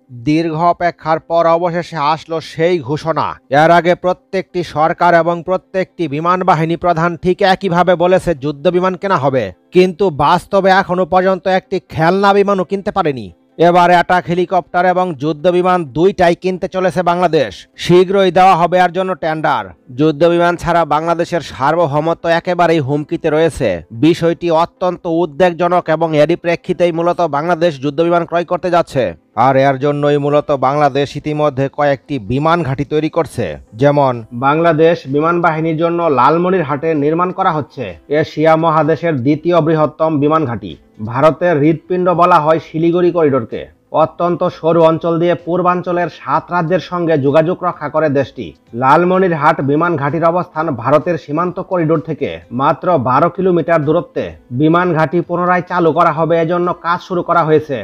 দীর্ঘ অপেক্ষার পর অবশেষে আসলো সেই ঘোষণা। এর আগে প্রত্যেকটি সরকার এবং প্রত্যেকটি বিমান বাহিনী প্রধান ঠিক একইভাবে বলেছে যুদ্ধ বিমান কেনা হবে, কিন্তু বাস্তবে এখনো পর্যন্ত একটি খেলনা বিমানও কিনতে পারেনি। এবার অ্যাটাক হেলিকপ্টার এবং যুদ্ধ বিমান দুইটাই কিনতে চলেছে বাংলাদেশ। শীঘ্রই দেওয়া হবে এর জন্য টেন্ডার। যুদ্ধ বিমান ছাড়া বাংলাদেশের সার্বভৌমত্ব একেবারেই হুমকিতে রয়েছে। বিষয়টি অত্যন্ত উদ্বেগজনক এবং এরই প্রেক্ষিতেই মূলত বাংলাদেশ যুদ্ধ বিমান ক্রয় করতে যাচ্ছে। আর এর জন্যই মূলত বাংলাদেশ ইতিমধ্যে কয়েকটি বিমান ঘাঁটি তৈরি করছে। যেমন বাংলাদেশ বিমান বাহিনীর জন্য লালমনিরহাটে নির্মাণ করা হচ্ছে এশিয়া মহাদেশের দ্বিতীয় বৃহত্তম বিমান ঘাঁটি। ভারতের হৃৎপিণ্ড বলা হয় শিলিগুড়ি করিডোরকে। অত্যন্ত সরু অঞ্চল দিয়ে পূর্বাঞ্চলের 7 রাজ্যের সঙ্গে যোগাযোগ রক্ষা করে দেশটি। লালমনিরহাট বিমান ঘাঁটির অবস্থান ভারতের সীমান্ত করিডোর থেকে মাত্র 12 কিলোমিটার দূরত্বে। বিমান ঘাঁটি পুনরায় চালু করা হবে, এজন্য কাজ শুরু করা হয়েছে।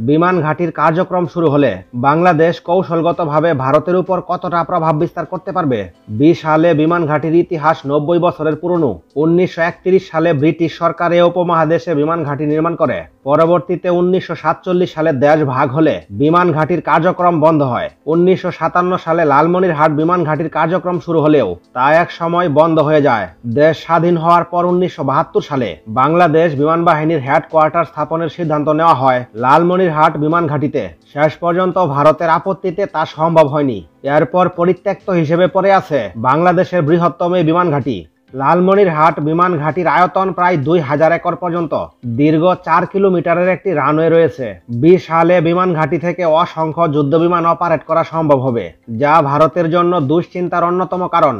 বিমান ঘাঁটির কার্যক্রম শুরু হলে বাংলাদেশ কৌশলগতভাবে ভারতের উপর কতটা প্রভাব বিস্তার করতে পারবে। 20 সালে বিমান ঘাঁটির ইতিহাস 90 বছরের পুরনো। 1931 সালে ব্রিটিশ সরকার এ উপমহাদেশে বিমান ঘাঁটি নির্মাণ করে। পরবর্তীতে 1947 সালে দেশ ভাগ হলে বিমান ঘাঁটির কার্যক্রম বন্ধ হয়। 1957 সালে লালমনিরহাট বিমান ঘাঁটির কার্যক্রম শুরু হলেও তা এক সময় বন্ধ হয়ে যায়। দেশ স্বাধীন হওয়ার পর 1972 সালে বাংলাদেশ বিমান বাহিনীর হেডকোয়ার্টার স্থাপনের সিদ্ধান্ত নেওয়া হয় লালমনিরহাট বিমান ঘাঁটিতে। শেষ পর্যন্ত ভারতের আপত্তিতে তা সম্ভব হয়নি। এরপর পরিত্যক্ত হিসেবে পড়ে আছে বাংলাদেশের বৃহত্তম এই বিমান ঘাঁটি। লালমনিরহাট বিমান ঘাঁটির আয়তন প্রায় 2000 একর পর্যন্ত। দীর্ঘ 4 কিলোমিটারের একটি রানওয়ে রয়েছে। 20 সালে বিমান ঘাঁটি থেকে অসংখ্য যুদ্ধ বিমান অপারেট করা সম্ভব হবে, যা ভারতের জন্য দুশ্চিন্তার অন্যতম কারণ।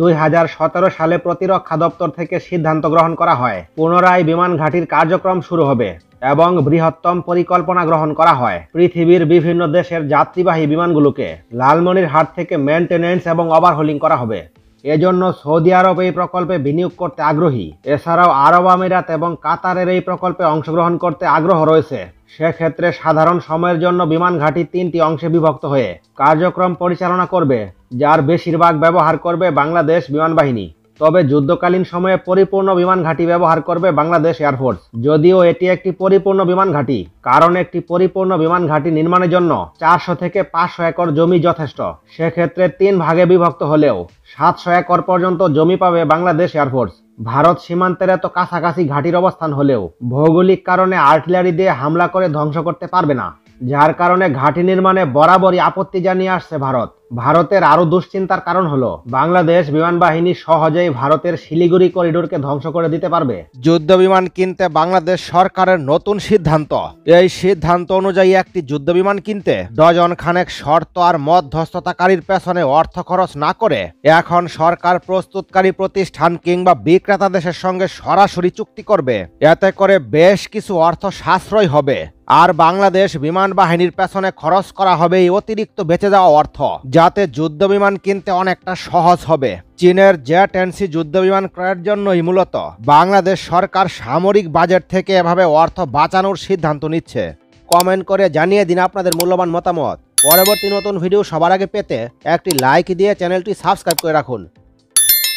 2017 সালে প্রতিরক্ষা দপ্তর থেকে সিদ্ধান্ত গ্রহণ করা হয় পুনরায় বিমান ঘাঁটির কার্যক্রম শুরু হবে এবং বৃহত্তম পরিকল্পনা গ্রহণ করা হয় পৃথিবীর বিভিন্ন দেশের যাত্রীবাহী বিমানগুলোকে লালমনিরহাট থেকে মেইনটেনেন্স এবং ওভারহোলিং করা হবে। এজন্য সৌদি আরব এই প্রকল্পে বিনিয়োগ করতে আগ্রহী। এছাড়াও আরব আমিরাত এবং কাতারের এই প্রকল্পে অংশগ্রহণ করতে আগ্রহ রয়েছে। সেক্ষেত্রে সাধারণ সময়ের জন্য বিমান ঘাঁটি 3টি অংশে বিভক্ত হয়ে কার্যক্রম পরিচালনা করবে, যার বেশিরভাগ ব্যবহার করবে বাংলাদেশ বিমান বাহিনী। তবে যুদ্ধকালীন সময়ে পরিপূর্ণ বিমান ঘাঁটি ব্যবহার করবে বাংলাদেশ এয়ারফোর্স। যদিও এটি একটি পরিপূর্ণ বিমান ঘাঁটি, কারণ একটি পরিপূর্ণ বিমান ঘাঁটি নির্মাণের জন্য 400 থেকে 500 একর জমি যথেষ্ট। সেক্ষেত্রে 3 ভাগে বিভক্ত হলেও 700 একর পর্যন্ত জমি পাবে বাংলাদেশ এয়ারফোর্স। ভারত সীমান্তের এত কাছাকাছি ঘাঁটির অবস্থান হলেও ভৌগোলিক কারণে আর্টিলারি দিয়ে হামলা করে ধ্বংস করতে পারবে না, যার কারণে ঘাঁটি নির্মাণে বরাবরই আপত্তি জানিয়ে আসছে ভারত। ভারতের আরো দুশ্চিন্তার কারণ হলো বাংলাদেশ বিমান বাহিনী সহজেই ভারতের শিলিগুড়ি করিডোরকে ধ্বংস করে দিতে পারবে। যুদ্ধ বিমান কিনতে বাংলাদেশ সরকারের নতুন সিদ্ধান্ত। এই সিদ্ধান্ত অনুযায়ী একটি যুদ্ধ বিমান কিনতে ডজন খানেক শর্ত আর মধ্যস্থতাকারীর পেছনে অর্থ খরচ না করে এখন সরকার প্রস্তুতকারী প্রতিষ্ঠান কিংবা বিক্রেতা দেশের সঙ্গে সরাসরি চুক্তি করবে। এতে করে বেশ কিছু অর্থ সাশ্রয় হবে আর বাংলাদেশ বিমান বাহিনীর পেছনে খরচ করা হবে এই অতিরিক্ত বেঁচে যাওয়া অর্থ, যাতে যুদ্ধ বিমান কিনতে অনেকটা সহজ হবে। চীনের জেট-এনসি যুদ্ধ বিমান ক্রয়ের জন্যই মূলত বাংলাদেশ সরকার সামরিক বাজেট থেকে এভাবে অর্থ বাঁচানোর সিদ্ধান্ত নিচ্ছে। কমেন্ট করে জানিয়ে দিন আপনাদের মূল্যবান মতামত। পরবর্তী নতুন ভিডিও সবার আগে পেতে একটি লাইক দিয়ে চ্যানেলটি সাবস্ক্রাইব করে রাখুন।